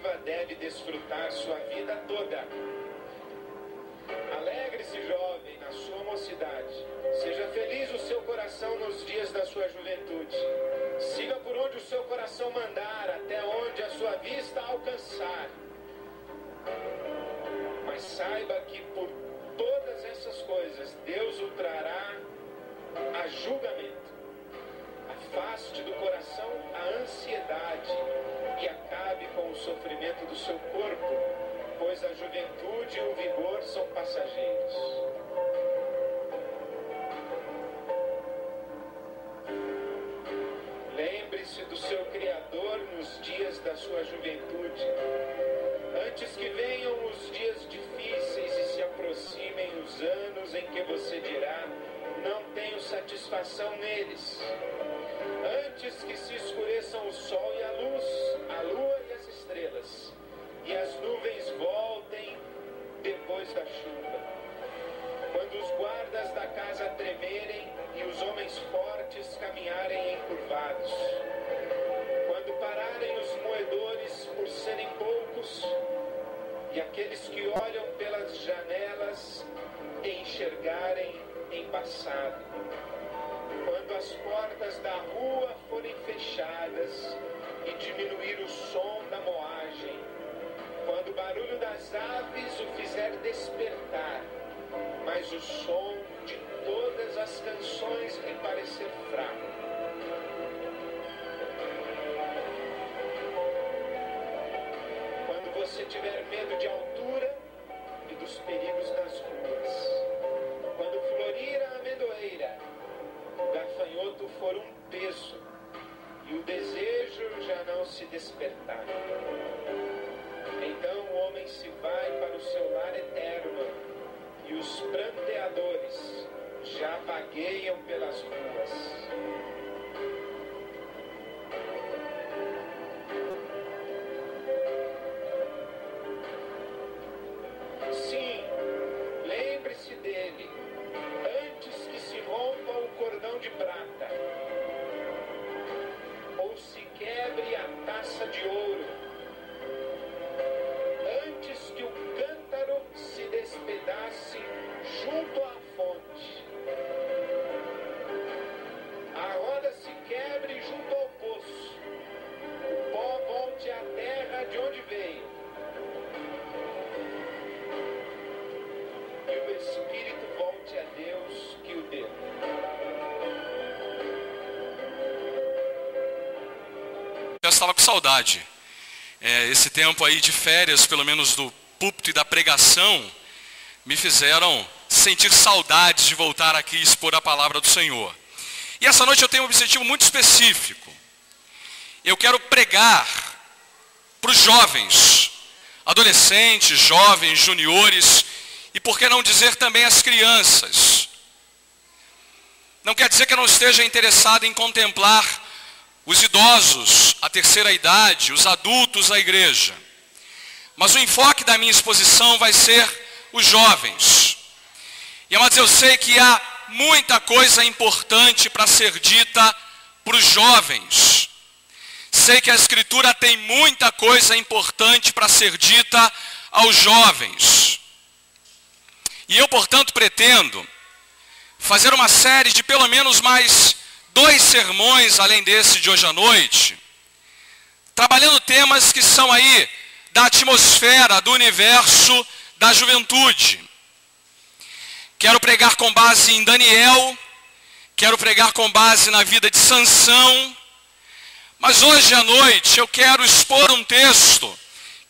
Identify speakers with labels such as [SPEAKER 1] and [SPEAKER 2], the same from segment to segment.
[SPEAKER 1] noiva deve desfrutar sua vida toda. Alegre-se, jovem, na sua mocidade. Seja feliz o seu coração nos dias da sua juventude. Siga por onde o seu coração mandar, até onde a sua vista alcançar. Mas saiba que por todas essas coisas Deus o trará a julgamento. Afaste do coração a ansiedade e acabe com o sofrimento do seu corpo, pois a juventude e o vigor são passageiros. Lembre-se do seu Criador nos dias da sua juventude, antes que venham os dias difíceis e se aproximem os anos em que você dirá: não tenho satisfação neles. Antes que se escureçam o sol e a lua e as estrelas, e as nuvens voltem depois da chuva. Quando os guardas da casa tremerem e os homens fortes caminharem encurvados. Quando pararem os moedores por serem poucos, e aqueles que olham pelas janelas enxergarem em passado. Quando as portas da rua forem fechadas e diminuir o som da moagem. Quando o barulho das aves o fizer despertar, mas o som de todas as canções lhe parecer fraco. Quando você tiver medo de altura e dos perigos das ruas. Quando florir a amendoeira, o gafanhoto for um peso e o desejo já não se despertar. Então o homem se vai para o seu lar eterno e os pranteadores já vagueiam pelas ruas. Sim, lembre-se dele antes que se rompa o cordão de prata ou se quebre a taça de ouro, antes que o cântaro se despedace junto à fonte, a roda se quebre junto ao poço, o pó volte à terra de onde veio, e o espírito volte a Deus que o deu.
[SPEAKER 2] Eu estava com saudade. Esse tempo aí de férias, pelo menos do púlpito e da pregação, me fizeram sentir saudades de voltar aqui e expor a palavra do Senhor. E essa noite eu tenho um objetivo muito específico. Eu quero pregar para os jovens, adolescentes, jovens, juniores, e por que não dizer também as crianças. Não quer dizer que eu não esteja interessado em contemplar os idosos, a terceira idade, os adultos da igreja. Mas o enfoque da minha exposição vai ser os jovens. E, amados, eu sei que há muita coisa importante para ser dita para os jovens. Sei que a Escritura tem muita coisa importante para ser dita aos jovens. E eu, portanto, pretendo fazer uma série de pelo menos mais 2 sermões, além desse de hoje à noite, trabalhando temas que são aí da atmosfera, do universo da juventude. Quero pregar com base em Daniel, quero pregar com base na vida de Sansão, mas hoje à noite eu quero expor um texto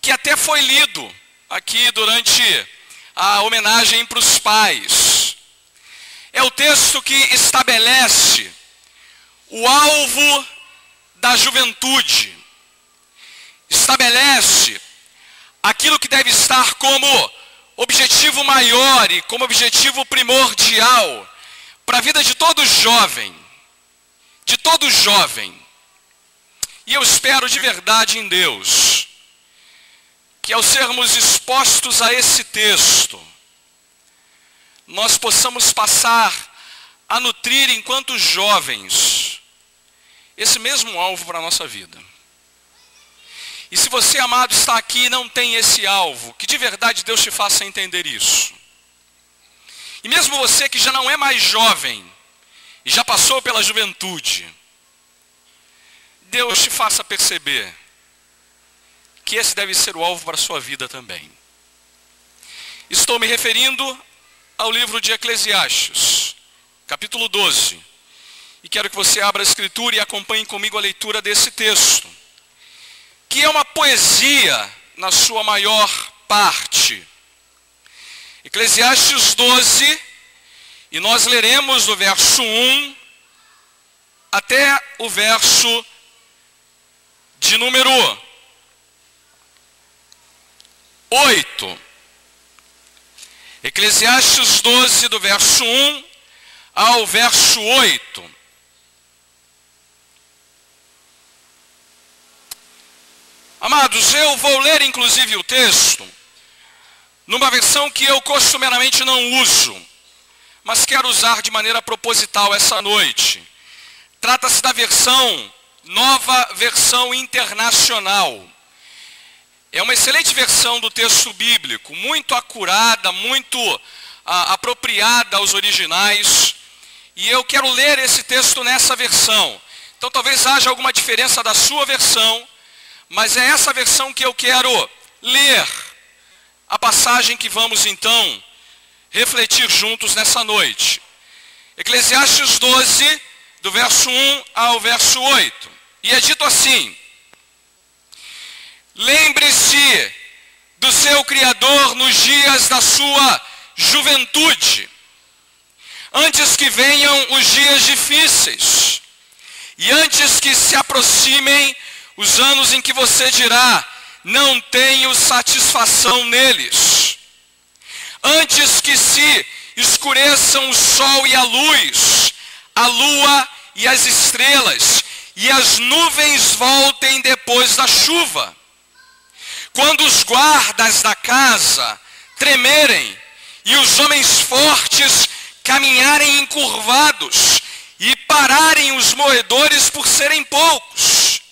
[SPEAKER 2] que até foi lido aqui durante a homenagem para os pais. É o texto que estabelece o alvo da juventude, estabelece aquilo que deve estar como objetivo maior e como objetivo primordial para a vida de todo jovem, de todo jovem. E eu espero de verdade em Deus que ao sermos expostos a esse texto, nós possamos passar a nutrir enquanto jovens esse mesmo alvo para a nossa vida. E se você, amado, está aqui e não tem esse alvo, que de verdade Deus te faça entender isso. E mesmo você que já não é mais jovem, e já passou pela juventude, Deus te faça perceber que esse deve ser o alvo para a sua vida também. Estou me referindo ao livro de Eclesiastes, capítulo 12. E quero que você abra a escritura e acompanhe comigo a leitura desse texto, que é uma poesia na sua maior parte. Eclesiastes 12, e nós leremos do verso 1 até o verso de número 8. Eclesiastes 12, do verso 1 ao verso 8. Amados, eu vou ler inclusive o texto numa versão que eu costumeiramente não uso, mas quero usar de maneira proposital essa noite. Trata-se da versão, Nova Versão Internacional. É uma excelente versão do texto bíblico, muito acurada, muito apropriada aos originais. E eu quero ler esse texto nessa versão. Então talvez haja alguma diferença da sua versão, mas é essa versão que eu quero ler. A passagem que vamos então refletir juntos nessa noite. Eclesiastes 12, do verso 1 ao verso 8. E é dito assim: lembre-se do seu Criador nos dias da sua juventude, antes que venham os dias difíceis, e antes que se aproximem os anos em que você dirá, não tenho satisfação neles. Antes que se escureçam o sol e a luz, a lua e as estrelas, e as nuvens voltem depois da chuva. Quando os guardas da casa tremerem, e os homens fortes caminharem encurvados, e pararem os moedores por serem poucos,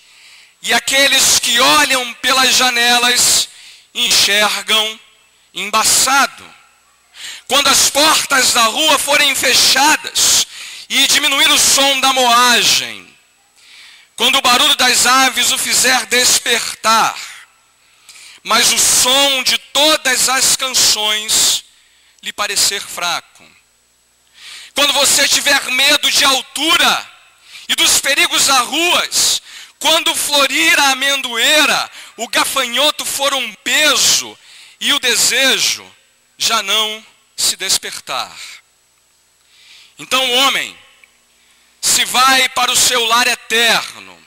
[SPEAKER 2] e aqueles que olham pelas janelas enxergam embaçado. Quando as portas da rua forem fechadas e diminuir o som da moagem, quando o barulho das aves o fizer despertar, mas o som de todas as canções lhe parecer fraco. Quando você tiver medo de altura e dos perigos das ruas, quando florir a amendoeira, o gafanhoto for um peso e o desejo já não se despertar. Então o homem se vai para o seu lar eterno,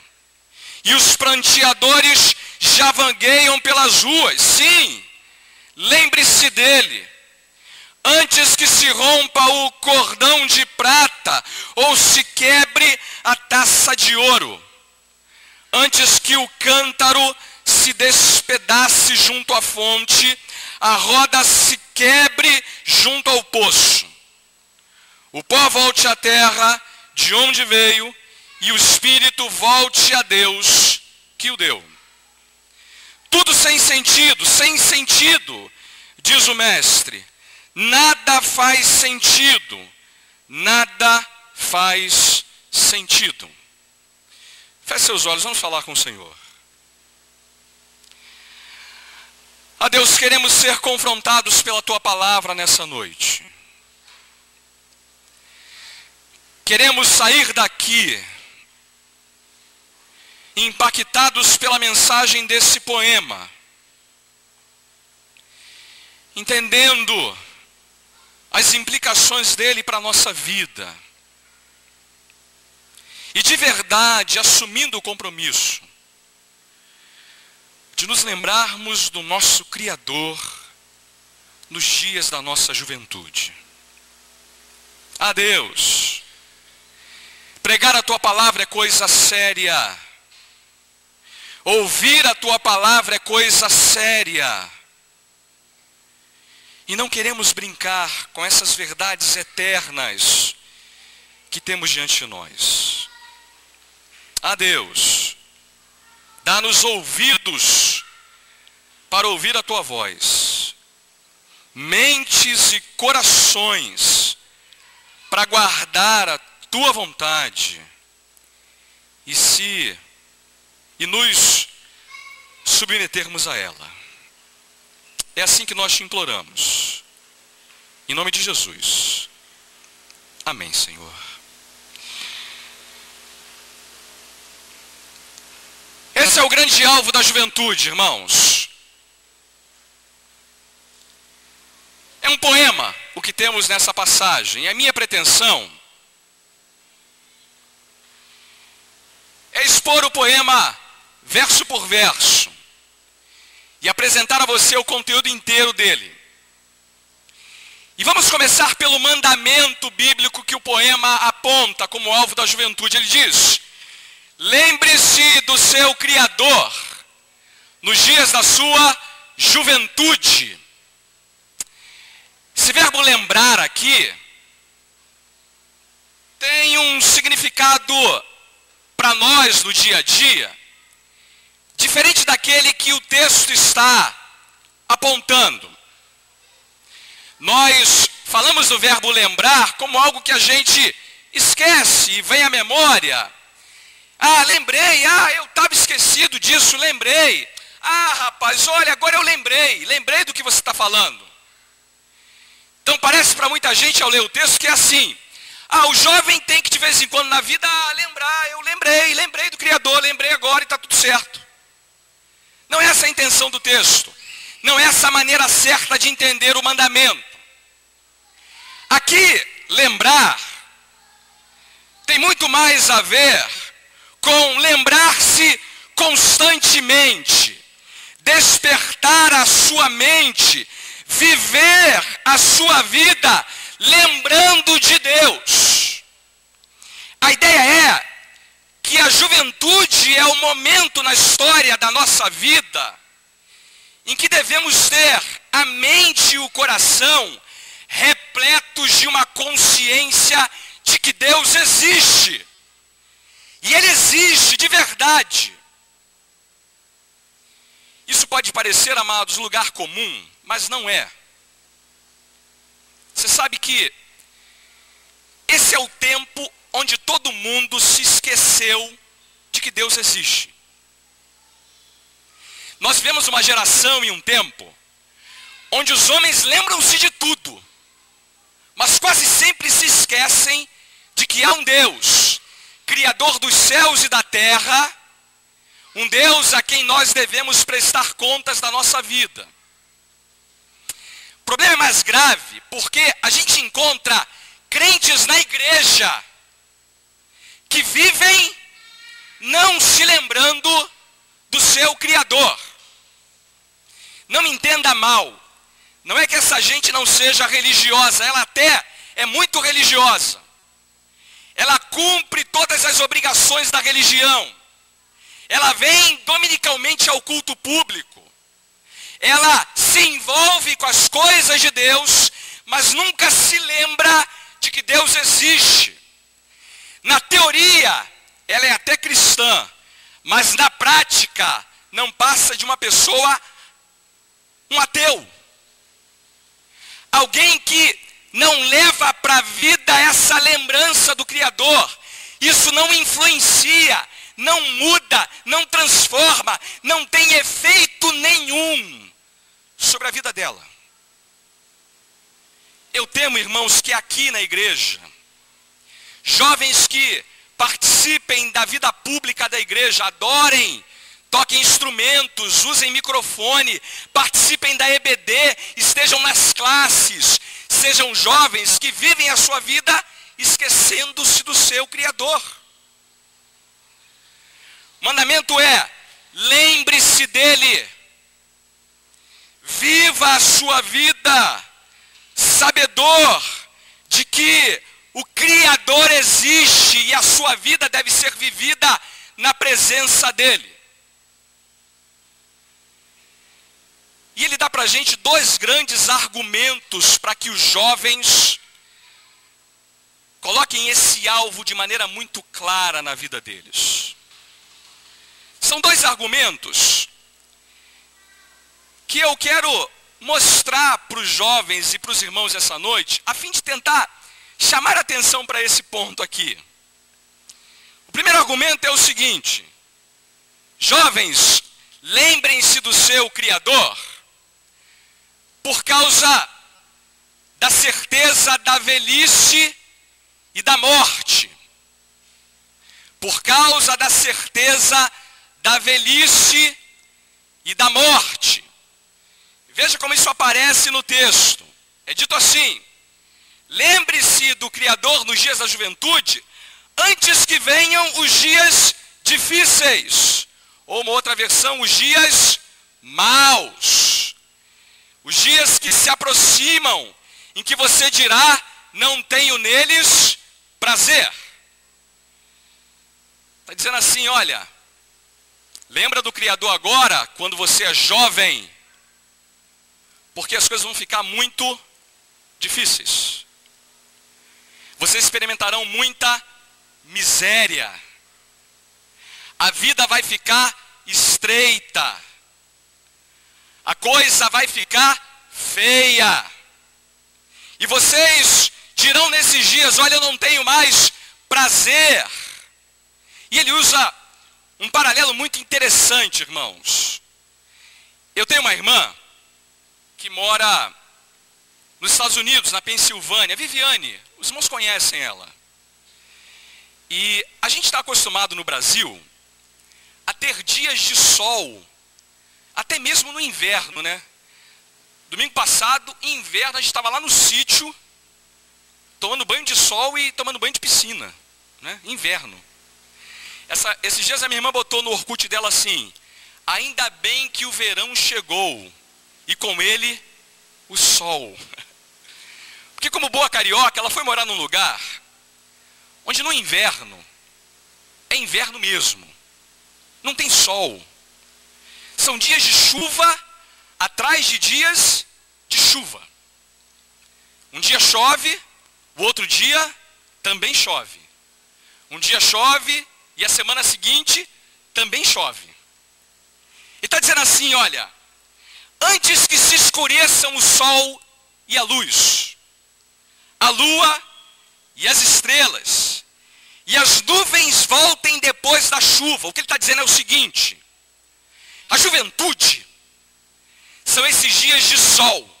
[SPEAKER 2] e os pranteadores já vagueiam pelas ruas. Sim, lembre-se dele, antes que se rompa o cordão de prata, ou se quebre a taça de ouro, antes que o cântaro se despedace junto à fonte, a roda se quebre junto ao poço. O pó volte à terra de onde veio, e o espírito volte a Deus que o deu. Tudo sem sentido, diz o mestre. Nada faz sentido, nada faz sentido. Feche seus olhos, vamos falar com o Senhor. A Deus, queremos ser confrontados pela Tua palavra nessa noite. Queremos sair daqui impactados pela mensagem desse poema, entendendo as implicações dele para a nossa vida, e de verdade assumindo o compromisso de nos lembrarmos do nosso Criador nos dias da nossa juventude. A Deus, pregar a Tua palavra é coisa séria, ouvir a Tua palavra é coisa séria, e não queremos brincar com essas verdades eternas que temos diante de nós. A Deus, dá-nos ouvidos para ouvir a tua voz, mentes e corações para guardar a tua vontade e nos submetermos a ela. É assim que nós te imploramos. Em nome de Jesus. Amém, Senhor. Esse é o grande alvo da juventude, irmãos. É um poema o que temos nessa passagem. E a minha pretensão é expor o poema verso por verso e apresentar a você o conteúdo inteiro dele. E vamos começar pelo mandamento bíblico que o poema aponta como alvo da juventude. Ele diz: lembre-se do seu Criador nos dias da sua juventude. Esse verbo lembrar aqui tem um significado para nós no dia a dia, diferente daquele que o texto está apontando. Nós falamos do verbo lembrar como algo que a gente esquece e vem à memória. Ah, lembrei, eu estava esquecido disso, lembrei. Ah, rapaz, olha, agora eu lembrei do que você está falando. Então parece para muita gente ao ler o texto que é assim: o jovem tem que de vez em quando na vida lembrar, eu lembrei do Criador, lembrei agora e está tudo certo. Não é essa a intenção do texto. Não é essa a maneira certa de entender o mandamento. Aqui, lembrar tem muito mais a ver com lembrar-se constantemente, despertar a sua mente, viver a sua vida lembrando de Deus. A ideia é que a juventude é o momento na história da nossa vida em que devemos ter a mente e o coração repletos de uma consciência de que Deus existe. E Ele existe de verdade. Isso pode parecer, amados, lugar comum, mas não é. Você sabe que esse é o tempo onde todo mundo se esqueceu de que Deus existe. Nós vivemos uma geração e um tempo onde os homens lembram-se de tudo, mas quase sempre se esquecem de que há um Deus, Criador dos céus e da terra, um Deus a quem nós devemos prestar contas da nossa vida. O problema é mais grave, porque a gente encontra crentes na igreja que vivem não se lembrando do seu Criador. Não me entenda mal, não é que essa gente não seja religiosa, ela até é muito religiosa. Ela cumpre todas as obrigações da religião. Ela vem dominicalmente ao culto público. Ela se envolve com as coisas de Deus, mas nunca se lembra de que Deus existe. Na teoria, ela é até cristã, mas na prática, não passa de uma pessoa, um ateu. Alguém que não leva para a vida essa lembrança do Criador. Isso não influencia, não muda, não transforma, não tem efeito nenhum sobre a vida dela. Eu temo, irmãos, que aqui na igreja, jovens que participem da vida pública da igreja, adorem, toquem instrumentos, usem microfone, participem da EBD, estejam nas classes, sejam jovens que vivem a sua vida esquecendo-se do seu Criador. O mandamento é: lembre-se dele, viva a sua vida, sabedor de que o Criador existe e a sua vida deve ser vivida na presença dele. E ele dá para a gente dois grandes argumentos para que os jovens coloquem esse alvo de maneira muito clara na vida deles. São dois argumentos que eu quero mostrar para os jovens e para os irmãos essa noite, a fim de tentar chamar a atenção para esse ponto aqui. O primeiro argumento é o seguinte: jovens, lembrem-se do seu Criador, por causa da certeza da velhice e da morte. Por causa da certeza da velhice e da morte. Veja como isso aparece no texto. É dito assim: lembre-se do Criador nos dias da juventude, antes que venham os dias difíceis. Ou uma outra versão, os dias maus. Os dias que se aproximam, em que você dirá, não tenho neles prazer. Está dizendo assim, olha, lembra do Criador agora, quando você é jovem, porque as coisas vão ficar muito difíceis. Vocês experimentarão muita miséria. A vida vai ficar estreita. A coisa vai ficar feia. E vocês dirão nesses dias, olha, eu não tenho mais prazer. E ele usa um paralelo muito interessante, irmãos. Eu tenho uma irmã que mora nos Estados Unidos, na Pensilvânia, Viviane, os irmãos conhecem ela. E a gente está acostumado no Brasil a ter dias de sol, até mesmo no inverno, né? Domingo passado, em inverno, a gente estava lá no sítio, tomando banho de sol e tomando banho de piscina, né? Inverno. Esses dias a minha irmã botou no Orkut dela assim: ainda bem que o verão chegou, e com ele o sol. Porque como boa carioca, ela foi morar num lugar onde no inverno, é inverno mesmo, não tem sol. São dias de chuva, atrás de dias de chuva. Um dia chove, o outro dia também chove. Um dia chove, e a semana seguinte também chove. E está dizendo assim, olha, antes que se escureçam o sol e a luz, a lua e as estrelas, e as nuvens voltem depois da chuva. O que ele está dizendo é o seguinte: a juventude são esses dias de sol.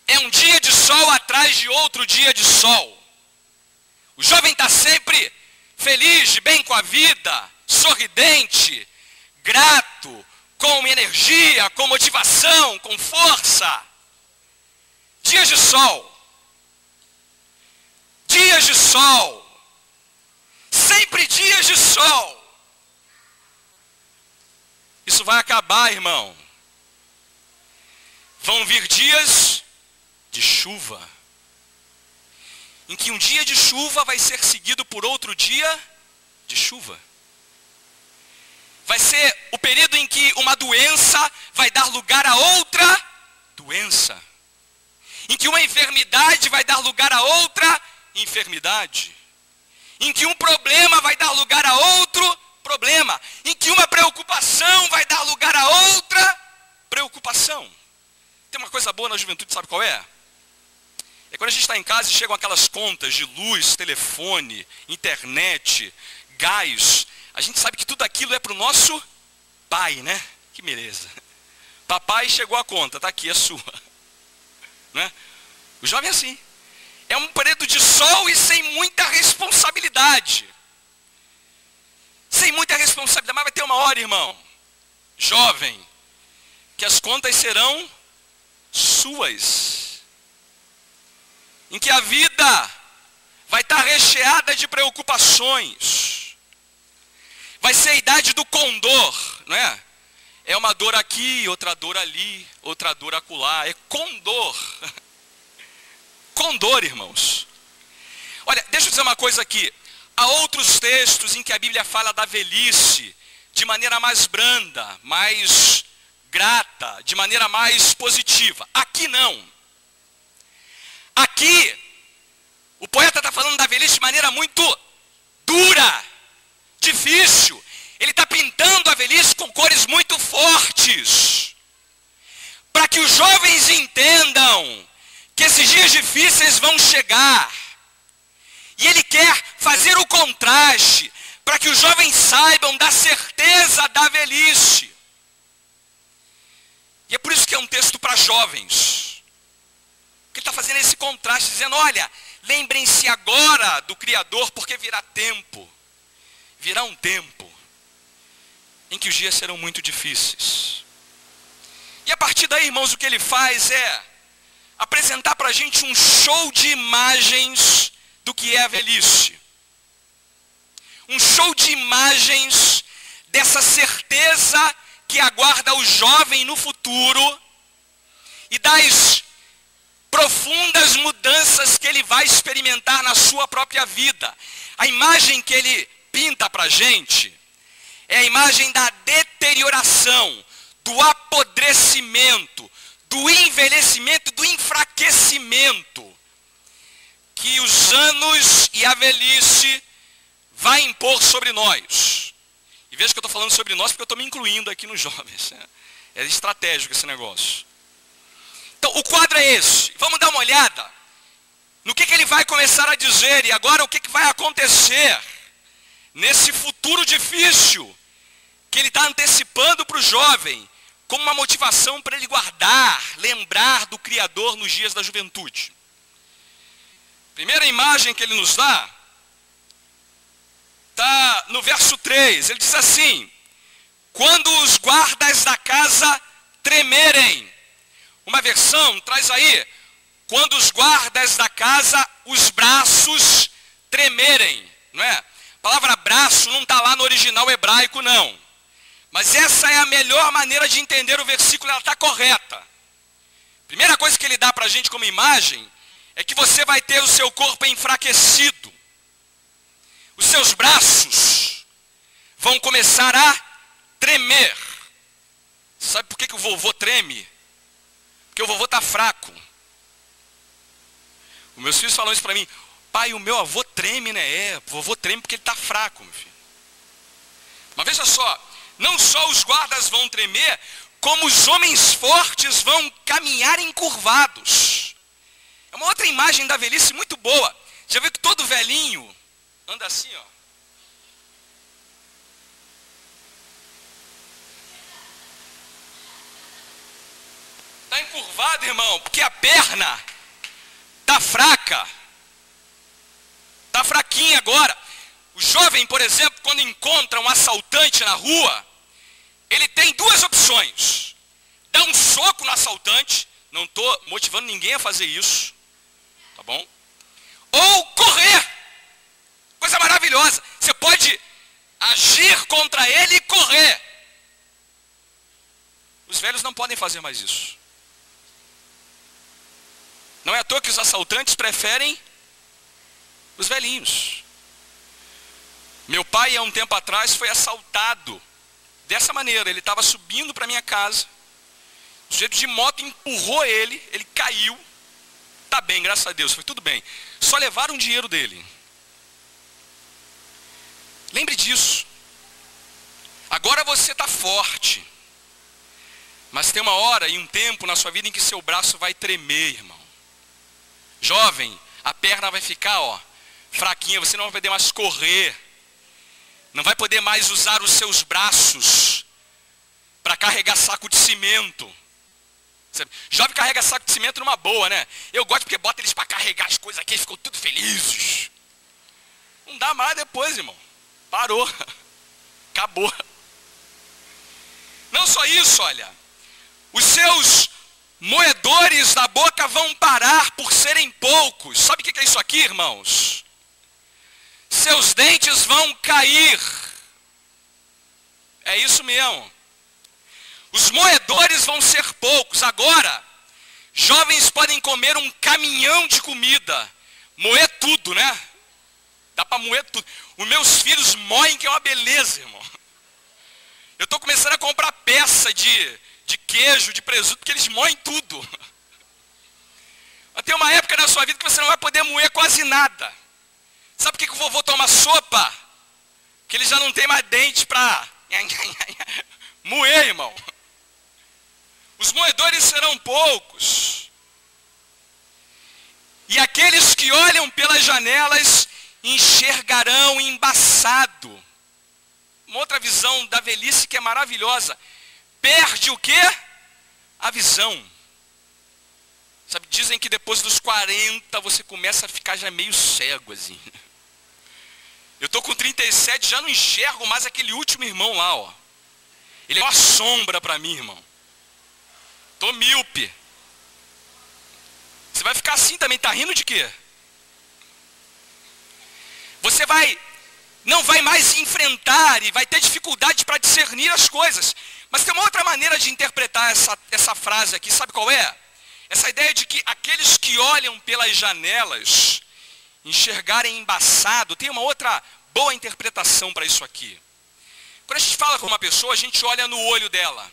[SPEAKER 2] É um dia de sol atrás de outro dia de sol. O jovem está sempre feliz, de bem com a vida, sorridente, grato, com energia, com motivação, com força. Dias de sol. Dias de sol. Sempre dias de sol. Isso vai acabar, irmão. Vão vir dias de chuva, em que um dia de chuva vai ser seguido por outro dia de chuva. Vai ser o período em que uma doença vai dar lugar a outra doença. Em que uma enfermidade vai dar lugar a outra enfermidade. Em que um problema vai dar lugar a outro problema. Em que uma preocupação vai dar lugar a outra preocupação. Tem uma coisa boa na juventude, sabe qual é? É quando a gente está em casa e chegam aquelas contas de luz, telefone, internet, gás. A gente sabe que tudo aquilo é para o nosso pai, né? Que beleza. Papai, chegou a conta, está aqui, é sua. Né? O jovem é assim. É um período de sol e sem muita responsabilidade. Sem muita responsabilidade. Mas vai ter uma hora, irmão, jovem, que as contas serão suas. Em que a vida vai estar recheada de preocupações. Vai ser a idade do condor, não é? É uma dor aqui, outra dor ali, outra dor acolá. É condor. Condor, irmãos. Olha, deixa eu dizer uma coisa aqui. Há outros textos em que a Bíblia fala da velhice de maneira mais branda, mais grata, de maneira mais positiva. Aqui não. Aqui, o poeta está falando da velhice de maneira muito dura, difícil. Ele está pintando a velhice com cores muito fortes. que os jovens entendam que esses dias difíceis vão chegar. E ele quer fazer o contraste, para que os jovens saibam da certeza da velhice. E é por isso que é um texto para jovens. Porque ele está fazendo esse contraste, dizendo, olha, lembrem-se agora do Criador, porque virá um tempo, em que os dias serão muito difíceis. E a partir daí, irmãos, o que ele faz é apresentar para a gente um show de imagens do que é a velhice. Um show de imagens dessa certeza que aguarda o jovem no futuro e das profundas mudanças que ele vai experimentar na sua própria vida. A imagem que ele pinta para a gente é a imagem da deterioração, do apodrecimento, do envelhecimento, do enfraquecimento que os anos e a velhice vai impor sobre nós. E veja que eu estou falando sobre nós porque eu estou me incluindo aqui nos jovens. É estratégico esse negócio. Então, o quadro é esse. Vamos dar uma olhada no que ele vai começar a dizer e agora o que vai acontecer nesse futuro difícil que ele está antecipando para o jovem como uma motivação para ele guardar, lembrar do Criador nos dias da juventude. Primeira imagem que ele nos dá está no verso 3. Ele diz assim: quando os guardas da casa tremerem. Uma versão traz aí, quando os guardas da casa, os braços tremerem. Não é? A palavra braço não está lá no original hebraico, não. Mas essa é a melhor maneira de entender o versículo, ela está correta. Primeira coisa que ele dá para a gente como imagem é que você vai ter o seu corpo enfraquecido. Os seus braços vão começar a tremer. Sabe por que o vovô treme? Porque o vovô está fraco. Os meus filhos falam isso para mim. Pai, o meu avô treme, né? É, o vovô treme porque ele está fraco, meu filho. Mas veja só, não só os guardas vão tremer, como os homens fortes vão caminhar encurvados. É uma outra imagem da velhice muito boa. Já viu que todo velhinho anda assim, ó. Está encurvado, irmão, porque a perna está fraca. Está fraquinha agora. O jovem, por exemplo, quando encontra um assaltante na rua, ele tem duas opções. Dar um soco no assaltante, não estou motivando ninguém a fazer isso, tá bom? Ou correr. Coisa maravilhosa. Você pode agir contra ele e correr. Os velhos não podem fazer mais isso. Não é à toa que os assaltantes preferem os velhinhos. Meu pai, há um tempo atrás, foi assaltado dessa maneira. Ele estava subindo para minha casa. O sujeito de moto empurrou ele, ele caiu. Tá bem, graças a Deus, foi tudo bem. Só levaram o dinheiro dele. Lembre disso. Agora você está forte. Mas tem uma hora e um tempo na sua vida em que seu braço vai tremer, irmão. Jovem, a perna vai ficar, ó, fraquinha. Você não vai poder mais correr. Não vai poder mais usar os seus braços para carregar saco de cimento. Jovem carrega saco de cimento numa boa, né? Eu gosto porque bota eles para carregar as coisas aqui, eles ficam tudo felizes. Não dá mais depois, irmão. Parou. Acabou. Não só isso, olha. Os seus moedores da boca vão parar por serem poucos. Sabe o que é isso aqui, irmãos? Seus dentes vão cair. É isso mesmo. Os moedores vão ser poucos. Agora, jovens podem comer um caminhão de comida. Moer tudo, né? Dá para moer tudo. Os meus filhos moem, que é uma beleza, irmão. Eu estou começando a comprar peça de queijo, de presunto, porque eles moem tudo. Mas tem uma época na sua vida que você não vai poder moer quase nada. Sabe por que o vovô toma sopa? Porque ele já não tem mais dente para moer, irmão. Os moedores serão poucos. E aqueles que olham pelas janelas enxergarão embaçado. Uma outra visão da velhice que é maravilhosa. Perde o quê? A visão. Sabe, dizem que depois dos 40 você começa a ficar já meio cego assim. Eu estou com 37, já não enxergo mais aquele último irmão lá, ó. Ele é uma sombra para mim, irmão. Estou míope. Você vai ficar assim também, tá rindo de quê? Você não vai mais enfrentar e vai ter dificuldade para discernir as coisas. Mas tem uma outra maneira de interpretar essa frase aqui, sabe qual é? Essa ideia de que aqueles que olham pelas janelas enxergarem embaçado, tem uma outra boa interpretação para isso aqui. Quando a gente fala com uma pessoa, a gente olha no olho dela,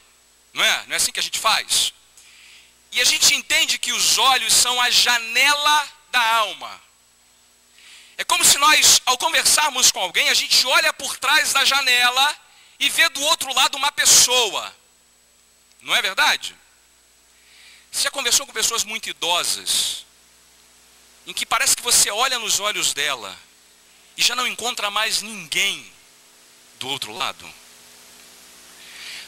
[SPEAKER 2] não é? Não é assim que a gente faz? E a gente entende que os olhos são a janela da alma. É como se nós, ao conversarmos com alguém, a gente olha por trás da janela e vê do outro lado uma pessoa. Não é verdade? Você já conversou com pessoas muito idosas, em que parece que você olha nos olhos dela e já não encontra mais ninguém do outro lado?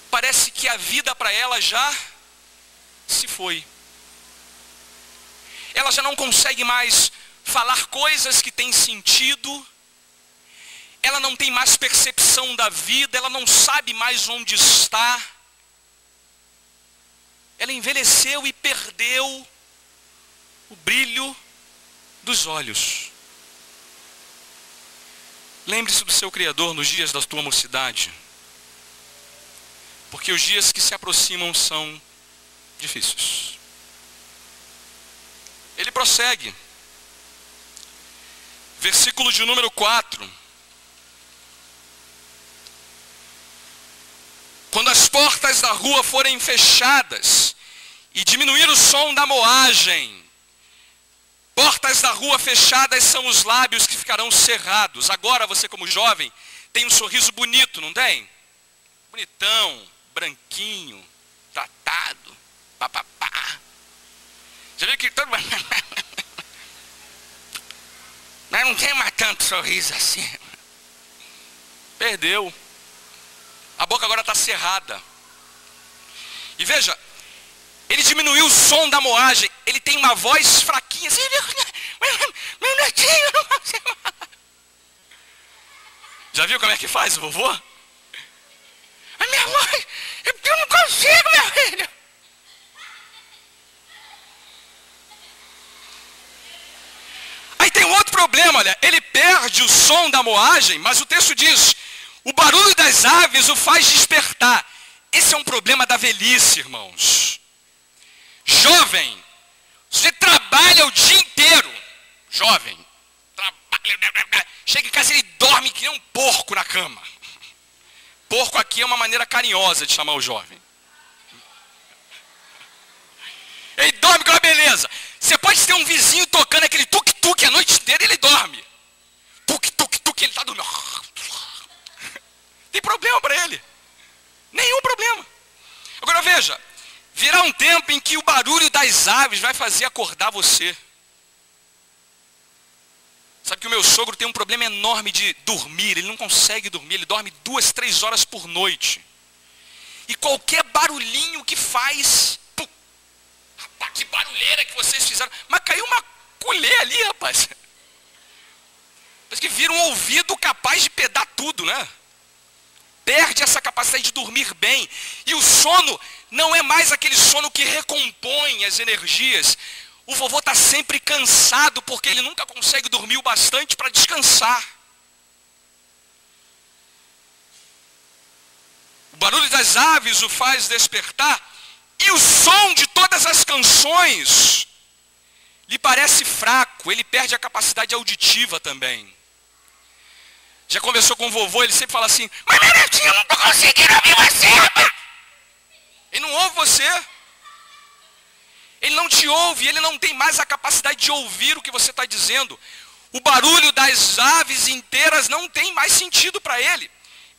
[SPEAKER 2] Parece que a vida para ela já se foi. Ela já não consegue mais falar coisas que têm sentido. Ela não tem mais percepção da vida, ela não sabe mais onde está. Ela envelheceu e perdeu o brilho dos olhos. Lembre-se do seu Criador nos dias da tua mocidade, porque os dias que se aproximam são difíceis. Ele prossegue. Versículo de número 4. Quando as portas da rua forem fechadas e diminuir o som da moagem. Portas da rua fechadas são os lábios que ficarão cerrados. Agora você, como jovem, tem um sorriso bonito, não tem? Bonitão, branquinho, tratado, papapá. Já viu que todo mundo... Mas não tem mais tanto sorriso assim. Perdeu. A boca agora está cerrada. E veja, ele diminuiu o som da moagem. Ele tem uma voz fraquinha. Assim, meu netinho, não consigo. Já viu como é que faz o vovô? A minha voz, eu não consigo, meu filho. Aí tem outro problema, olha. Ele perde o som da moagem, mas o texto diz... O barulho das aves o faz despertar. Esse é um problema da velhice, irmãos. Jovem, você trabalha o dia inteiro. Jovem, trabalha, chega em casa e ele dorme que nem um porco na cama. Porco aqui é uma maneira carinhosa de chamar o jovem. Ele dorme com uma beleza. Você pode ter um vizinho tocando aquele tuk-tuk a noite inteira e ele dorme. Tuk-tuk-tuk, ele está dormindo. Tem problema para ele? Nenhum problema. Agora veja, virá um tempo em que o barulho das aves vai fazer acordar você. Sabe que o meu sogro tem um problema enorme de dormir, ele não consegue dormir, ele dorme 2, 3 horas por noite. E qualquer barulhinho que faz, pum, rapaz, que barulheira que vocês fizeram, mas caiu uma colher ali, rapaz. Parece que vira um ouvido capaz de pedar tudo, né? Perde essa capacidade de dormir bem. E o sono não é mais aquele sono que recompõe as energias. O vovô está sempre cansado porque ele nunca consegue dormir o bastante para descansar. O barulho das aves o faz despertar. E o som de todas as canções lhe parece fraco. Ele perde a capacidade auditiva também. Já conversou com o vovô, ele sempre fala assim, mas meu netinho, eu não estou conseguindo ouvir você, rapaz. Ele não ouve você. Ele não te ouve, ele não tem mais a capacidade de ouvir o que você está dizendo. O barulho das aves inteiras não tem mais sentido para ele.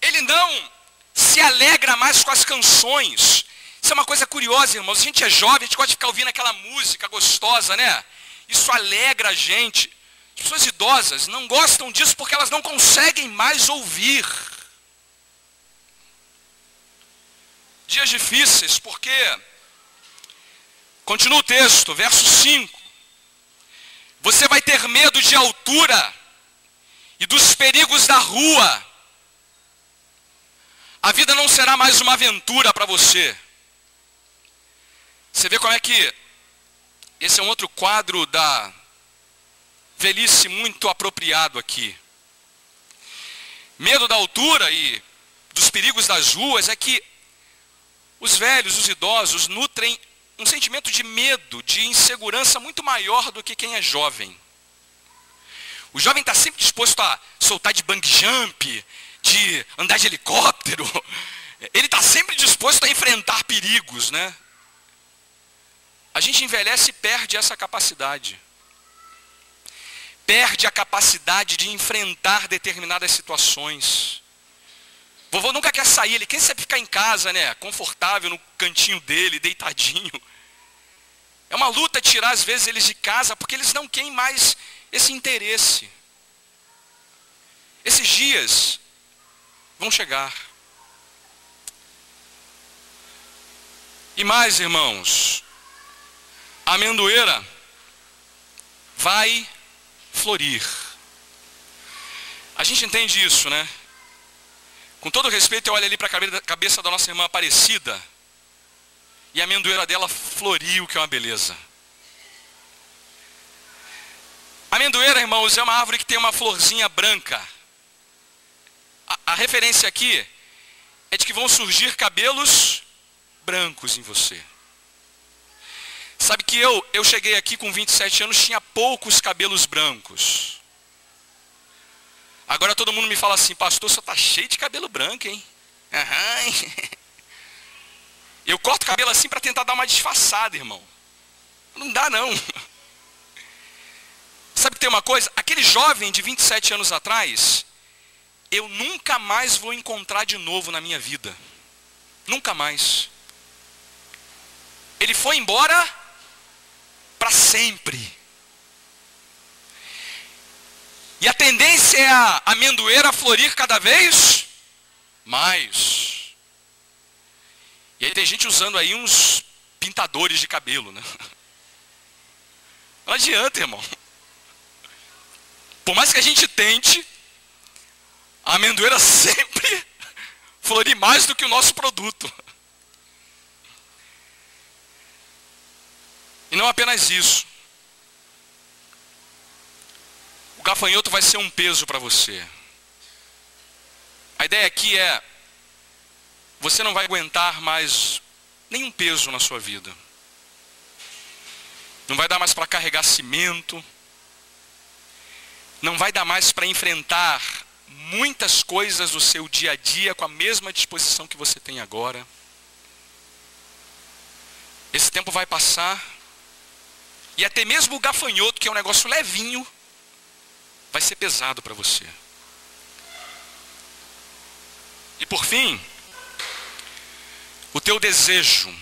[SPEAKER 2] Ele não se alegra mais com as canções. Isso é uma coisa curiosa, irmãos. A gente é jovem, a gente gosta de ficar ouvindo aquela música gostosa, né? Isso alegra a gente. As pessoas idosas não gostam disso porque elas não conseguem mais ouvir. Dias difíceis, porque, continua o texto, verso 5. Você vai ter medo de altura e dos perigos da rua. A vida não será mais uma aventura para você. Você vê como é que esse é um outro quadro da velhice muito apropriado aqui. Medo da altura e dos perigos das ruas é que os velhos, os idosos, nutrem um sentimento de medo, de insegurança muito maior do que quem é jovem. O jovem está sempre disposto a soltar de bungee jump, de andar de helicóptero. Ele está sempre disposto a enfrentar perigos, né? A gente envelhece e perde essa capacidade. Perde a capacidade de enfrentar determinadas situações. Vovô nunca quer sair, ele quer sempre ficar em casa, né? Confortável no cantinho dele, deitadinho. É uma luta tirar às vezes eles de casa, porque eles não têm mais esse interesse. Esses dias vão chegar. E mais, irmãos, a amendoeira vai florir. A gente entende isso, né? Com todo respeito, eu olho ali para a cabeça da nossa irmã Aparecida, e a amendoeira dela floriu, que é uma beleza. A amendoeira, irmãos, é uma árvore que tem uma florzinha branca. A referência aqui é de que vão surgir cabelos brancos em você. Sabe que eu cheguei aqui com 27 anos, tinha poucos cabelos brancos. Agora todo mundo me fala assim, pastor, você está cheio de cabelo branco, hein? Aham. Eu corto o cabelo assim para tentar dar uma disfarçada, irmão. Não dá, não. Sabe que tem uma coisa? Aquele jovem de 27 anos atrás, eu nunca mais vou encontrar de novo na minha vida. Nunca mais. Ele foi embora para sempre. E a tendência é a amendoeira florir cada vez mais. E aí tem gente usando aí uns pintadores de cabelo, né? Não adianta, irmão. Por mais que a gente tente, a amendoeira sempre florir mais do que o nosso produto. E não apenas isso. O gafanhoto vai ser um peso para você. A ideia aqui é, você não vai aguentar mais nenhum peso na sua vida. Não vai dar mais para carregar cimento. Não vai dar mais para enfrentar muitas coisas do seu dia a dia com a mesma disposição que você tem agora. Esse tempo vai passar. E até mesmo o gafanhoto, que é um negócio levinho, vai ser pesado para você. E por fim, o teu desejo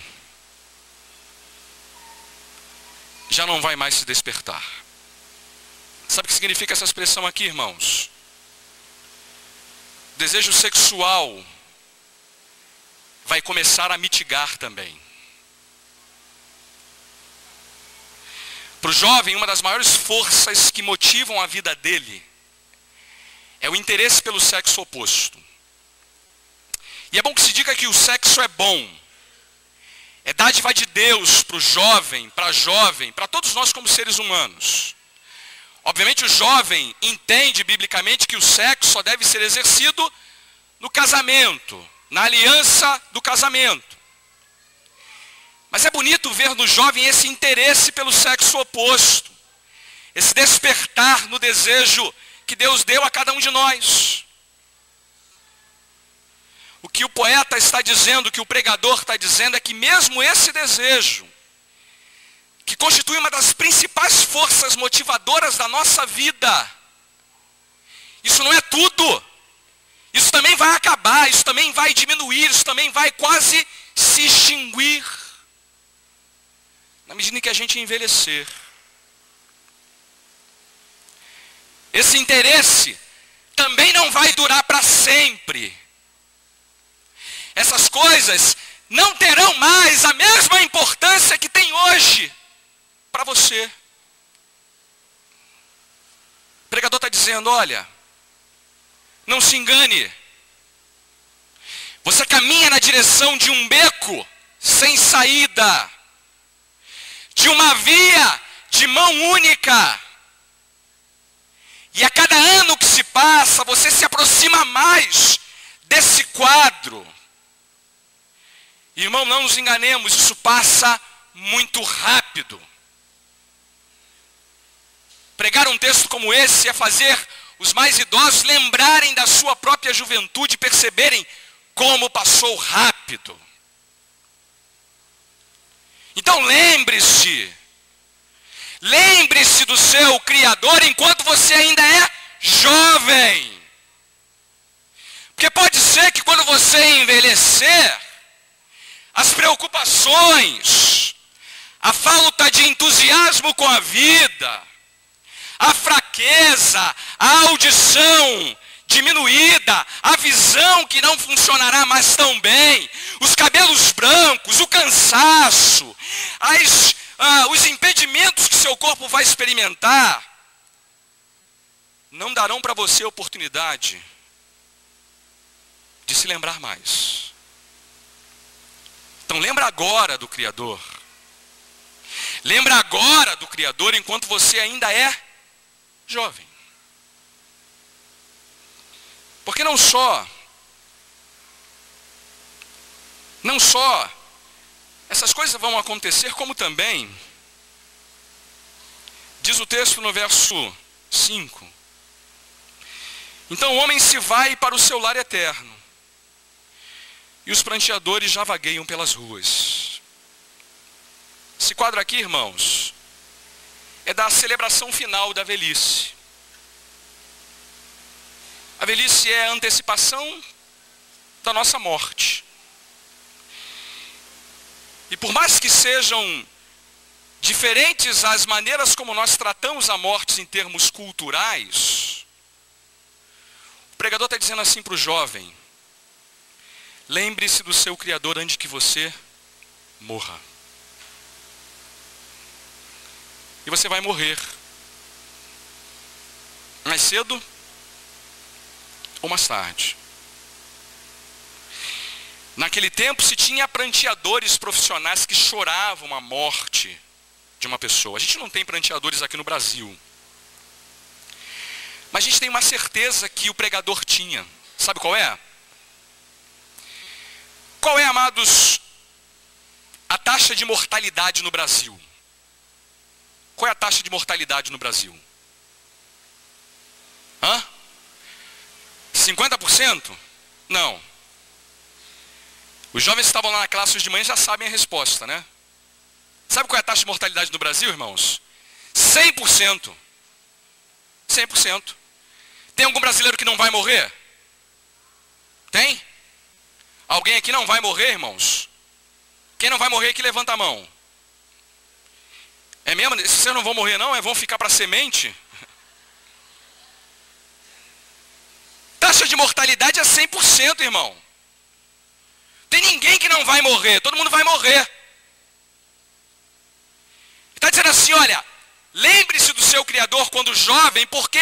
[SPEAKER 2] já não vai mais se despertar. Sabe o que significa essa expressão aqui, irmãos? O desejo sexual vai começar a mitigar também. Para o jovem, uma das maiores forças que motivam a vida dele é o interesse pelo sexo oposto. E é bom que se diga que o sexo é bom. É dádiva de Deus para o jovem, para todos nós como seres humanos. Obviamente o jovem entende biblicamente que o sexo só deve ser exercido no casamento, na aliança do casamento. Mas é bonito ver no jovem esse interesse pelo sexo oposto. Esse despertar no desejo que Deus deu a cada um de nós. O que o poeta está dizendo, o que o pregador está dizendo é que mesmo esse desejo, que constitui uma das principais forças motivadoras da nossa vida, isso não é tudo. Isso também vai acabar, isso também vai diminuir, isso também vai quase se extinguir na medida em que a gente envelhecer. Esse interesse também não vai durar para sempre. Essas coisas não terão mais a mesma importância que tem hoje para você. O pregador está dizendo, olha, não se engane. Você caminha na direção de um beco sem saída, de uma via de mão única. E a cada ano que se passa, você se aproxima mais desse quadro. Irmão, não nos enganemos, isso passa muito rápido. Pregar um texto como esse é fazer os mais idosos lembrarem da sua própria juventude e perceberem como passou rápido. Então lembre-se do seu Criador enquanto você ainda é jovem. Porque pode ser que quando você envelhecer, as preocupações, a falta de entusiasmo com a vida, a fraqueza, a audição diminuída, a visão que não funcionará mais tão bem, os cabelos brancos, o cansaço, os impedimentos que seu corpo vai experimentar, não darão para você a oportunidade de se lembrar mais. Então lembra agora do Criador. Lembra agora do Criador enquanto você ainda é jovem. Porque não só essas coisas vão acontecer, como também, diz o texto no verso 5, então o homem se vai para o seu lar eterno, e os pranteadores já vagueiam pelas ruas. Esse quadro aqui, irmãos, é da celebração final da velhice. A velhice é a antecipação da nossa morte. E por mais que sejam diferentes as maneiras como nós tratamos a morte em termos culturais, o pregador está dizendo assim para o jovem: lembre-se do seu Criador antes que você morra. E você vai morrer. Mais cedo ou mais tarde. Naquele tempo se tinha pranteadores profissionais que choravam a morte de uma pessoa. A gente não tem pranteadores aqui no Brasil. Mas a gente tem uma certeza que o pregador tinha. Sabe qual é? Qual é, amados, a taxa de mortalidade no Brasil? Qual é a taxa de mortalidade no Brasil? 50%? Não. Os jovens que estavam lá na classe hoje de manhã já sabem a resposta, né? Sabe qual é a taxa de mortalidade no Brasil, irmãos? 100%. 100%. Tem algum brasileiro que não vai morrer? Tem? Alguém aqui não vai morrer, irmãos? Quem não vai morrer aqui, levanta a mão. É mesmo? Vocês não vão morrer não? Vão ficar para semente? Taxa de mortalidade é 100%, irmão. Tem ninguém que não vai morrer, todo mundo vai morrer. Está dizendo assim, olha, lembre-se do seu Criador quando jovem, porque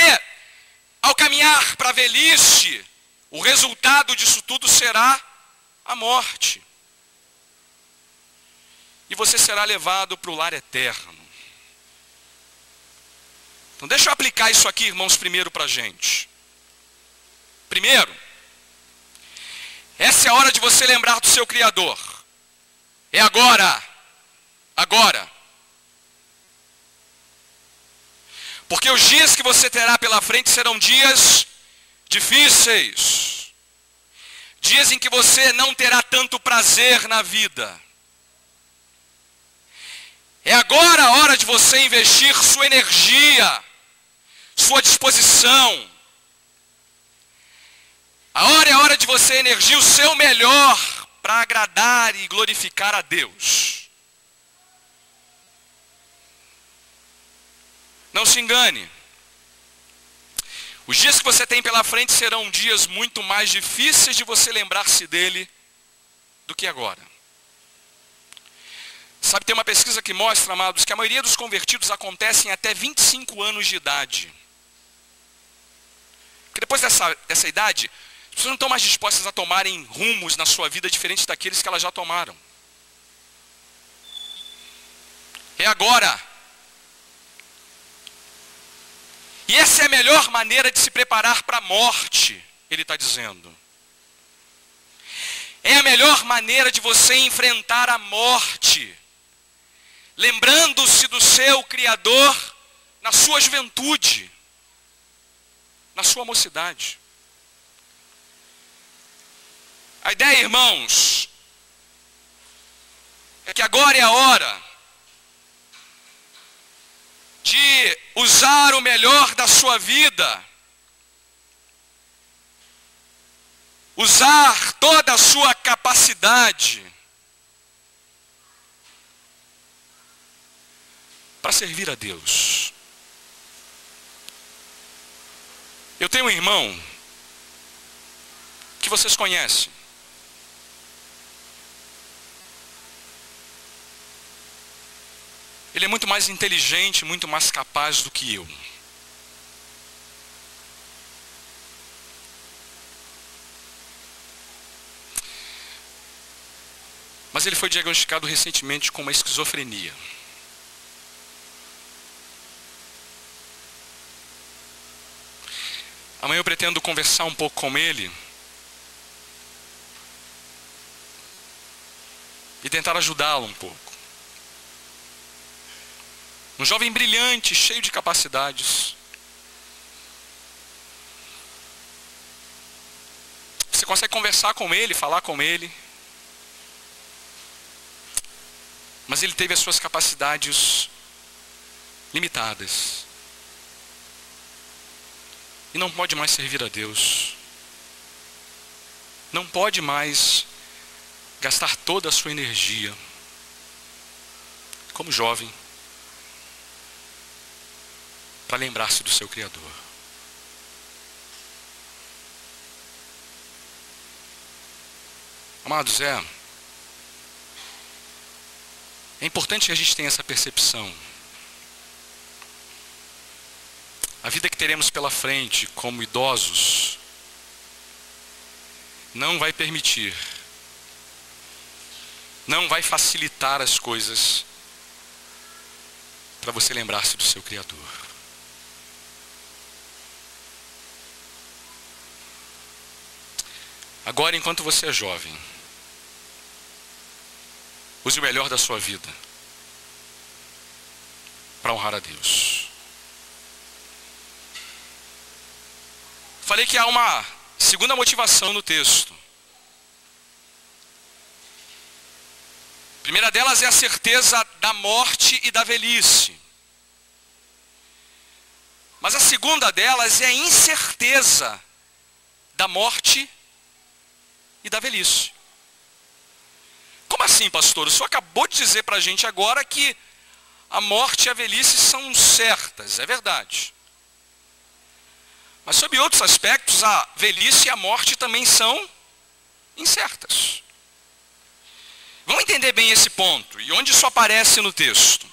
[SPEAKER 2] ao caminhar para a velhice, o resultado disso tudo será a morte. E você será levado para o lar eterno. Então deixa eu aplicar isso aqui, irmãos, primeiro para a gente. Primeiro, essa é a hora de você lembrar do seu Criador. É agora. Agora. Porque os dias que você terá pela frente serão dias difíceis. Dias em que você não terá tanto prazer na vida. É agora a hora de você investir sua energia, sua disposição. A hora é a hora de você energizar o seu melhor para agradar e glorificar a Deus. Não se engane. Os dias que você tem pela frente serão dias muito mais difíceis de você lembrar-se dele do que agora. Sabe, tem uma pesquisa que mostra, amados, que a maioria dos convertidos acontecem até 25 anos de idade. Porque depois dessa idade, as pessoas não estão mais dispostas a tomarem rumos na sua vida diferentes daqueles que elas já tomaram. É agora. E essa é a melhor maneira de se preparar para a morte, ele está dizendo. É a melhor maneira de você enfrentar a morte, lembrando-se do seu Criador na sua juventude, na sua mocidade. A ideia, irmãos, é que agora é a hora de usar o melhor da sua vida, usar toda a sua capacidade para servir a Deus. Eu tenho um irmão que vocês conhecem. Ele é muito mais inteligente, muito mais capaz do que eu. Mas ele foi diagnosticado recentemente com uma esquizofrenia. Amanhã eu pretendo conversar um pouco com ele e tentar ajudá-lo um pouco. Um jovem brilhante, cheio de capacidades. Você consegue conversar com ele, falar com ele. Mas ele teve as suas capacidades limitadas. E não pode mais servir a Deus. Não pode mais gastar toda a sua energia, como jovem, para lembrar-se do seu Criador. Amados, é importante que a gente tenha essa percepção. A vida que teremos pela frente como idosos não vai permitir, não vai facilitar as coisas para você lembrar-se do seu Criador. Agora, enquanto você é jovem, use o melhor da sua vida para honrar a Deus. Falei que há uma segunda motivação no texto. A primeira delas é a certeza da morte e da velhice. Mas a segunda delas é a incerteza da morte e da velhice. Como assim, pastor? O senhor acabou de dizer para a gente agora que a morte e a velhice são certas. É verdade. Mas sob outros aspectos, a velhice e a morte também são incertas. Vamos entender bem esse ponto. E onde isso aparece no texto?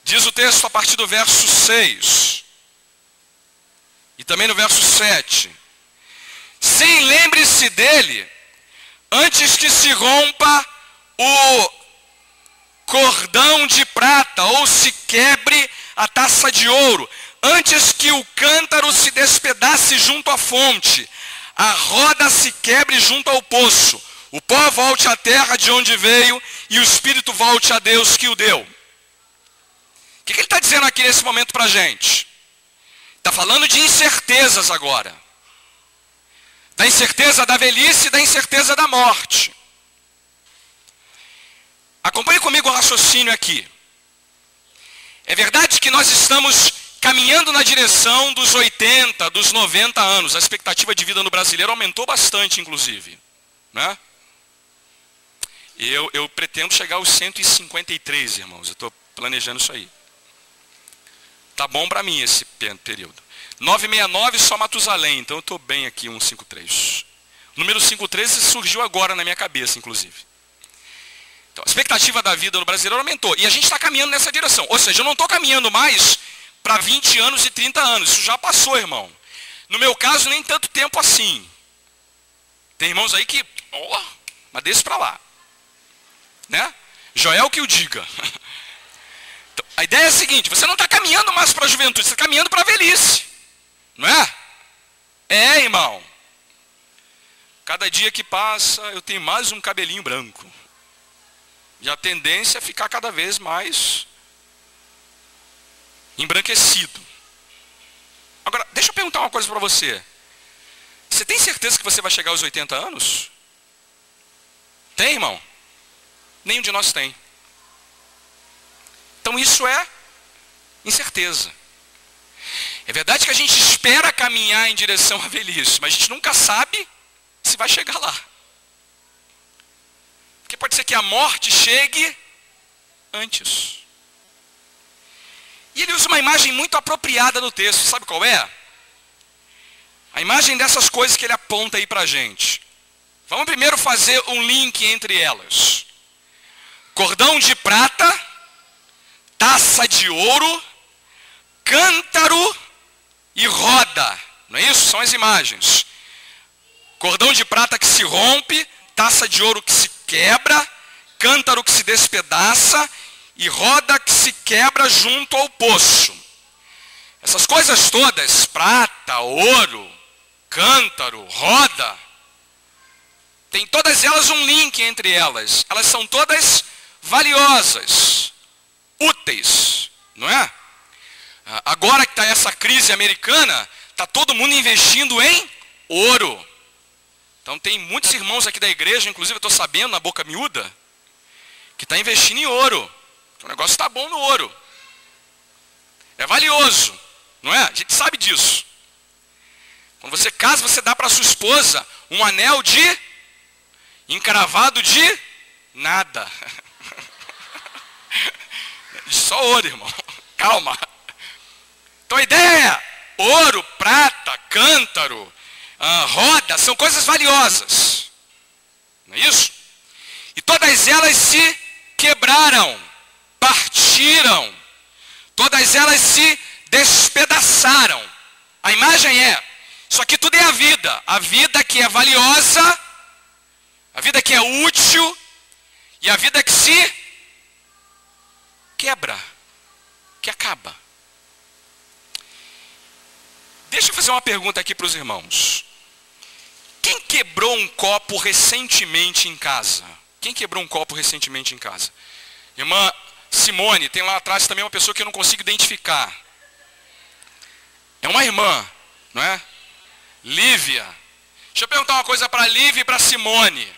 [SPEAKER 2] Diz o texto a partir do verso 6. E também no verso 7. Sim, lembre-se dele, antes que se rompa o cordão de prata, ou se quebre a taça de ouro, antes que o cântaro se despedace junto à fonte, a roda se quebre junto ao poço, o pó volte à terra de onde veio, e o espírito volte a Deus que o deu. O que ele está dizendo aqui nesse momento para a gente? Está falando de incertezas agora. Da incerteza da velhice e da incerteza da morte. Acompanhe comigo o raciocínio aqui. É verdade que nós estamos caminhando na direção dos 80, dos 90 anos. A expectativa de vida no brasileiro aumentou bastante, inclusive. né? Eu pretendo chegar aos 153, irmãos. Eu estou planejando isso aí. Tá bom para mim esse período. 969 só Matusalém, então eu estou bem aqui, 153. O número 53 surgiu agora na minha cabeça, inclusive. Então, a expectativa da vida no brasileiro aumentou. E a gente está caminhando nessa direção. Ou seja, eu não estou caminhando mais para 20 anos e 30 anos. Isso já passou, irmão. No meu caso, nem tanto tempo assim. Tem irmãos aí que, mas deixa para lá. Né? Joel que o diga. Então, a ideia é a seguinte, você não está caminhando mais para a juventude, você está caminhando para a velhice. Não é? É, irmão. Cada dia que passa, eu tenho mais um cabelinho branco. E a tendência é ficar cada vez mais embranquecido. Agora, deixa eu perguntar uma coisa para você. Você tem certeza que você vai chegar aos 80 anos? Tem, irmão? Nenhum de nós tem. Então isso é incerteza. É verdade que a gente espera caminhar em direção à velhice, mas a gente nunca sabe se vai chegar lá. Porque pode ser que a morte chegue antes. E ele usa uma imagem muito apropriada no texto, sabe qual é? A imagem dessas coisas que ele aponta aí para a gente. Vamos primeiro fazer um link entre elas. Cordão de prata, taça de ouro, cântaro e roda. Não é isso? São as imagens. Cordão de prata que se rompe, taça de ouro que se quebra, cântaro que se despedaça e roda que se quebra junto ao poço. Essas coisas todas, prata, ouro, cântaro, roda, tem todas elas um link entre elas. Elas são todas valiosas, úteis, não é? Agora que está essa crise americana, está todo mundo investindo em ouro. Então tem muitos irmãos aqui da igreja, inclusive eu estou sabendo na boca miúda, que está investindo em ouro. O negócio está bom no ouro. É valioso, não é? A gente sabe disso. Quando você casa, você dá para sua esposa um anel de encravado de nada. Só ouro, irmão. Calma. Então a ideia é ouro, prata, cântaro, roda, são coisas valiosas. Não é isso? E todas elas se quebraram, partiram. Todas elas se despedaçaram. A imagem é, isso aqui tudo é a vida que é valiosa, a vida que é útil e a vida que se quebra, que acaba. Deixa eu fazer uma pergunta aqui para os irmãos. Quem quebrou um copo recentemente em casa? Quem quebrou um copo recentemente em casa? Irmã Simone, tem lá atrás também uma pessoa que eu não consigo identificar. É uma irmã, não é? Lívia. Deixa eu perguntar uma coisa para a Lívia e para a Simone.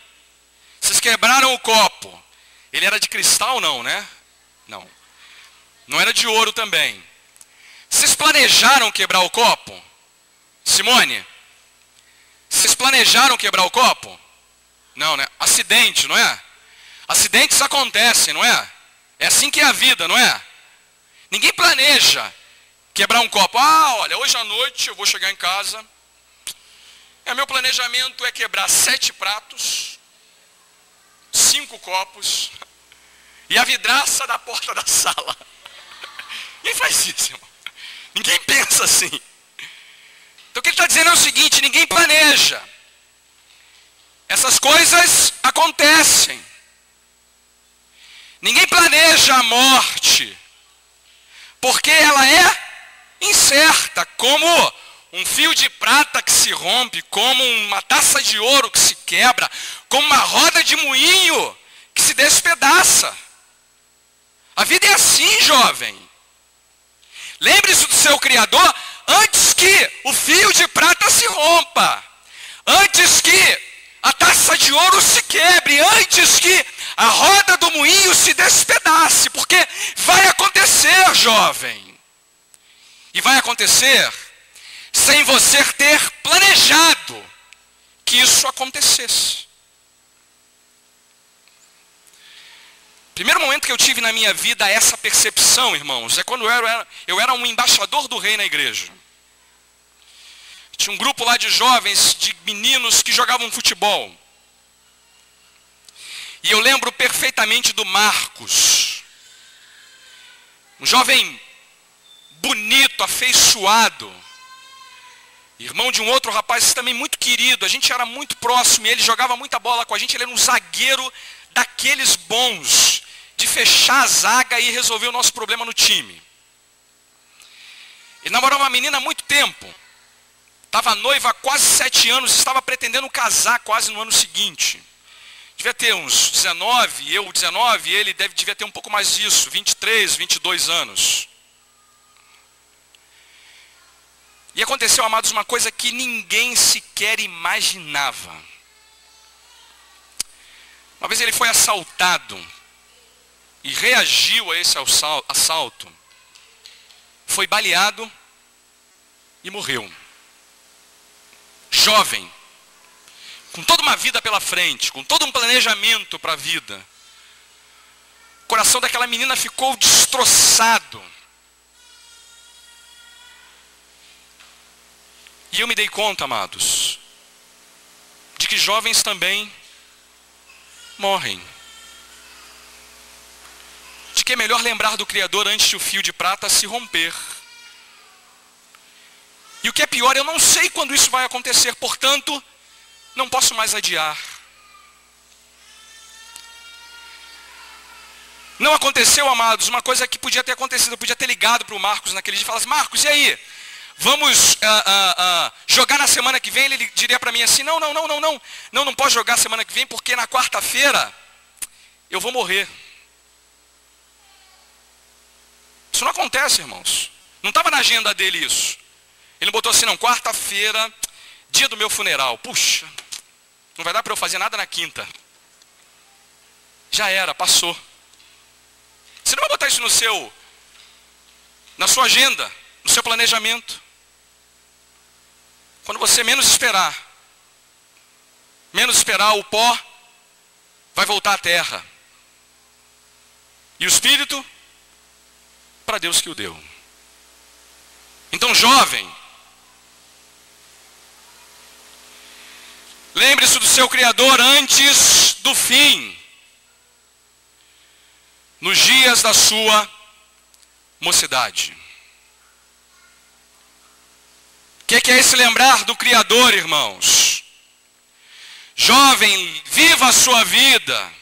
[SPEAKER 2] Vocês quebraram o copo. Ele era de cristal, não, né? Não. Não era de ouro também. Vocês planejaram quebrar o copo? Simone? Vocês planejaram quebrar o copo? Não, né? Acidente, não é? Acidentes acontecem, não é? É assim que é a vida, não é? Ninguém planeja quebrar um copo. Olha, hoje à noite eu vou chegar em casa. Meu planejamento é quebrar 7 pratos, 5 copos e a vidraça da porta da sala. Ninguém faz isso, irmão. Ninguém pensa assim. Então o que ele está dizendo é o seguinte, ninguém planeja. Essas coisas acontecem. Ninguém planeja a morte, porque ela é incerta, como um fio de prata que se rompe, como uma taça de ouro que se quebra, como uma roda de moinho que se despedaça. A vida é assim, jovem. Lembre-se do seu Criador antes que o fio de prata se rompa, antes que a taça de ouro se quebre, antes que a roda do moinho se despedace, porque vai acontecer, jovem. E vai acontecer sem você ter planejado que isso acontecesse. Primeiro momento que eu tive na minha vida essa percepção, irmãos, é quando eu era um embaixador do rei na igreja. Tinha um grupo lá de jovens, de meninos que jogavam futebol. E eu lembro perfeitamente do Marcos. Um jovem bonito, afeiçoado. Irmão de um outro rapaz também muito querido. A gente era muito próximo e ele jogava muita bola com a gente. Ele era um zagueiro daqueles bons, de fechar a zaga e resolver o nosso problema no time. Ele namorava uma menina há muito tempo. Estava noiva há quase 7 anos, estava pretendendo casar quase no ano seguinte. Devia ter uns 19, eu 19, ele devia ter um pouco mais disso, 23, 22 anos. E aconteceu, amados, uma coisa que ninguém sequer imaginava. Uma vez ele foi assaltado e reagiu a esse assalto. Foi baleado e morreu. Jovem, com toda uma vida pela frente, com todo um planejamento para a vida. O coração daquela menina ficou destroçado. E eu me dei conta, amados, de que jovens também morrem. De que é melhor lembrar do Criador antes de o fio de prata se romper. E o que é pior, eu não sei quando isso vai acontecer, portanto, não posso mais adiar. Não aconteceu, amados, uma coisa que podia ter acontecido. Eu podia ter ligado para o Marcos naquele dia e falasse: Marcos, e aí? Vamos jogar na semana que vem? Ele diria para mim assim: não posso jogar semana que vem, porque na quarta-feira eu vou morrer. Isso não acontece, irmãos. Não estava na agenda dele isso. Ele botou assim: não, quarta-feira, dia do meu funeral. Puxa, não vai dar para eu fazer nada na quinta. Já era, passou. Você não vai botar isso na sua agenda, no seu planejamento. Quando você menos esperar, o pó vai voltar à terra. E o espírito, para Deus que o deu. Então, jovem, lembre-se do seu Criador antes do fim, nos dias da sua mocidade. O que é esse lembrar do Criador, irmãos? Jovem, viva a sua vida,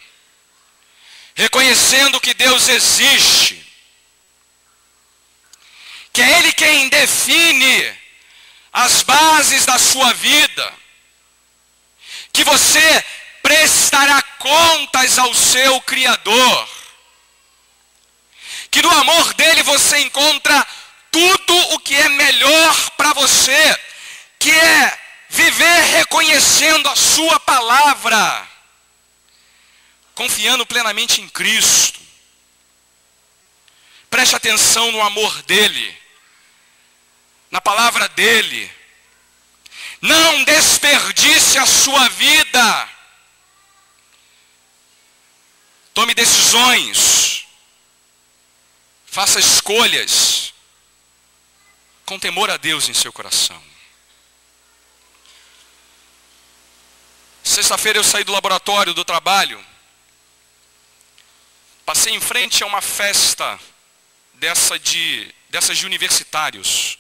[SPEAKER 2] reconhecendo que Deus existe, que é Ele quem define as bases da sua vida, que você prestará contas ao seu Criador, que no amor dele você encontra tudo o que é melhor para você, que é viver reconhecendo a sua palavra, confiando plenamente em Cristo. Preste atenção no amor dele, na palavra dele. Não desperdice a sua vida. Tome decisões. Faça escolhas com temor a Deus em seu coração. Sexta-feira eu saí do laboratório do trabalho. Passei em frente a uma festa dessas de universitários.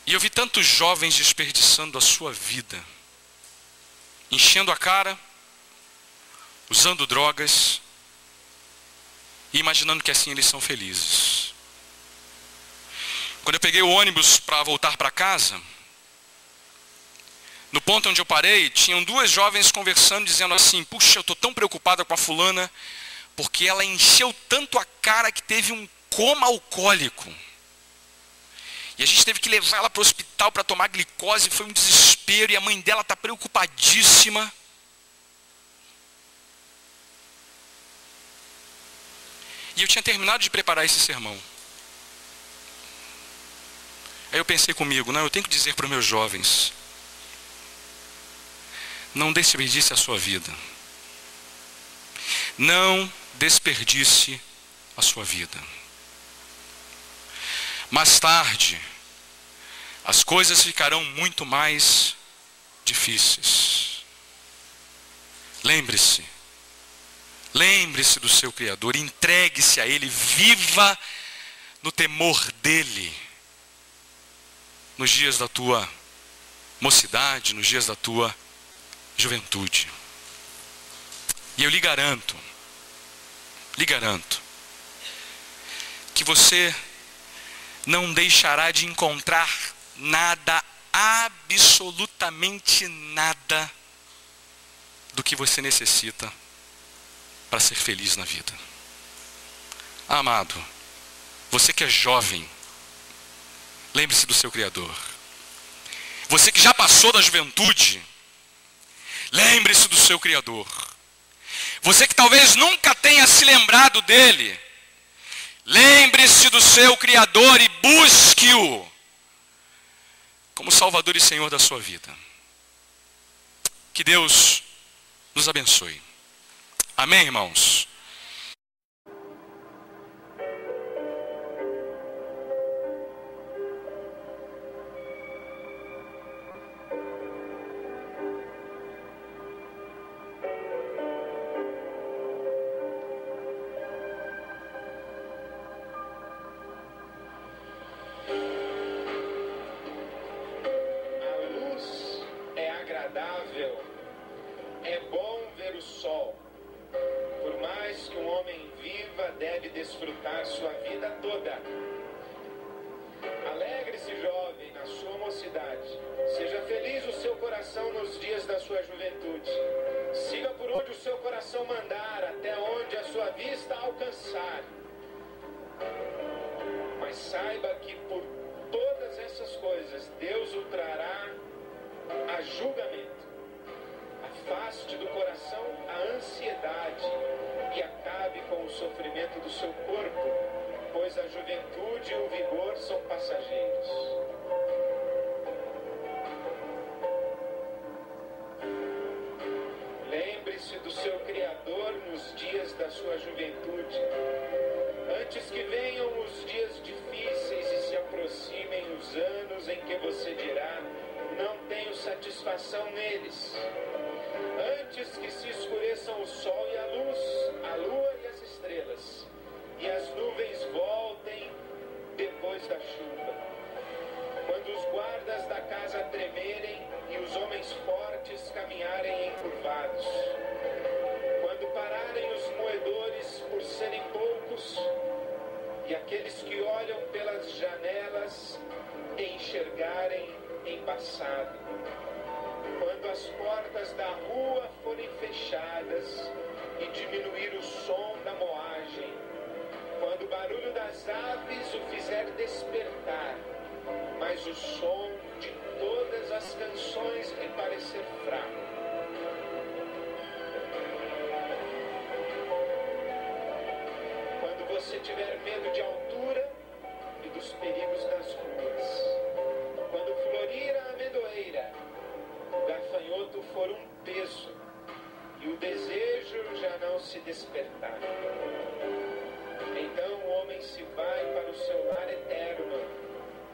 [SPEAKER 2] E eu vi tantos jovens desperdiçando a sua vida, enchendo a cara, usando drogas, e imaginando que assim eles são felizes. Quando eu peguei o ônibus para voltar para casa, no ponto onde eu parei, tinham 2 jovens conversando, dizendo assim: puxa, eu estou tão preocupada com a fulana, porque ela encheu tanto a cara que teve um coma alcoólico. E a gente teve que levar ela para o hospital para tomar glicose, foi um desespero, e a mãe dela está preocupadíssima. E eu tinha terminado de preparar esse sermão. Aí eu pensei comigo: não, eu tenho que dizer para os meus jovens: não desperdice a sua vida. Não desperdice a sua vida. Mais tarde, as coisas ficarão muito mais difíceis. Lembre-se do seu Criador, entregue-se a Ele, viva no temor dEle, nos dias da tua mocidade, nos dias da tua juventude. E eu lhe garanto, que você não deixará de encontrar nada, absolutamente nada, do que você necessita para ser feliz na vida. Amado, você que é jovem, lembre-se do seu Criador. Você que já passou da juventude, lembre-se do seu Criador. Você que talvez nunca tenha se lembrado dele, lembre-se do seu Criador e busque-o como Salvador e Senhor da sua vida. Que Deus nos abençoe. Amém, irmãos?
[SPEAKER 1] É bom ver o sol. Por mais que um homem viva, deve desfrutar sua vida toda. Alegre-se, jovem, na sua mocidade. Seja feliz o seu coração nos dias da sua juventude. Siga por onde o seu coração mandar, até onde a sua vista alcançar. Mas saiba que por todas essas coisas, Deus o trará a julgamento. Afaste do coração a ansiedade e acabe com o sofrimento do seu corpo, pois a juventude e o vigor são passageiros. Lembre-se do seu Criador nos dias da sua juventude, antes que venham os dias difíceis e se aproximem os anos em que você dirá: não tenho satisfação neles. Antes que se escureçam o sol e a lua e as estrelas, e as nuvens voltem depois da chuva. Quando os guardas da casa tremerem e os homens fortes caminharem encurvados. Quando pararem os moedores por serem poucos, e aqueles que olham pelas janelas enxergarem embaçado. Quando as portas da rua forem fechadas e diminuir o som da moagem, quando o barulho das aves o fizer despertar, mas o som de todas as canções lhe parecer fraco. Quando você tiver medo de altura e dos perigos das ruas, quando florir a amendoeira, o gafanhoto for um peso e o desejo já não se despertar. Então o homem se vai para o seu lar eterno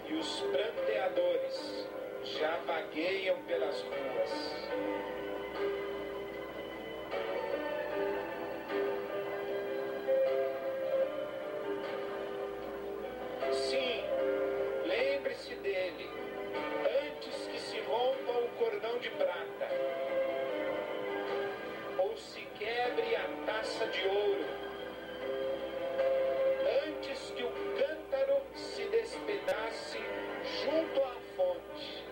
[SPEAKER 1] e os pranteadores já vagueiam pelas ruas. Sim, lembre-se dele antes que se rompa o cordão de prata ou se quebre a taça de ouro, antes que o cântaro se despedace junto à fonte,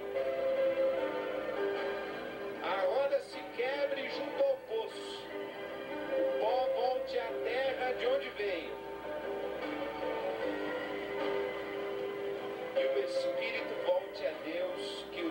[SPEAKER 1] a roda se quebre junto ao poço, o pó volte à terra de onde veio e o espírito volte a Deus que o